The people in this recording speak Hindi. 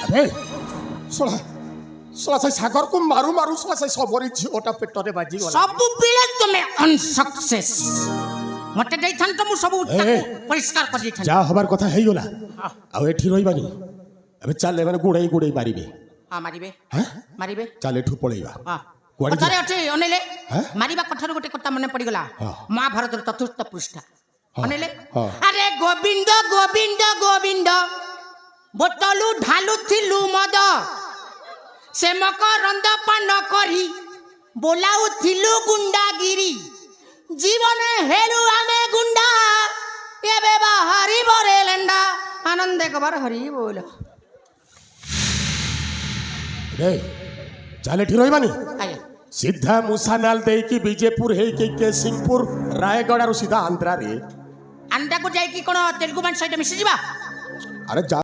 अबे सोला सोला से सागर को मारू मारू सोला से सबरी झिओटा पेटरे बाजी गला सब बेले तुमे अनसक्सेस मते दैथन त मु सब परिष्कार कर दैथन जा हबार कथा हेई गला आ एठी रहिबानी अबे चल माने गुड़ाई गुड़ाई मारिबे हां मारिबे हैं मारिबे चल एठू पळेइबा हां कुआडी कथारे अछि अनेले मारिबा कथार गोटे कथा मने पड़ी गला महाभारत चतुर्थ पृष्ठ अनेले अरे गोविंद गोविंद गोविंद बोतलू ढालू थिलू मद से मकरंद पान करी बोलाऊ थिलू गुंडागिरी जीवन हेलु आमे गुंडा एबे बाहरी बरे लेंडा आनंद एकबार हरि बोल रे चल एठी रहिबानी आया सीधा मुसानाल दे की बीजेपुर है कि केसिंगपुर रायगढ़ और सीधा आंध्रा रे अंडा को जाई की कोन तेलुगु मान साइड मिसी जीवा अरे जा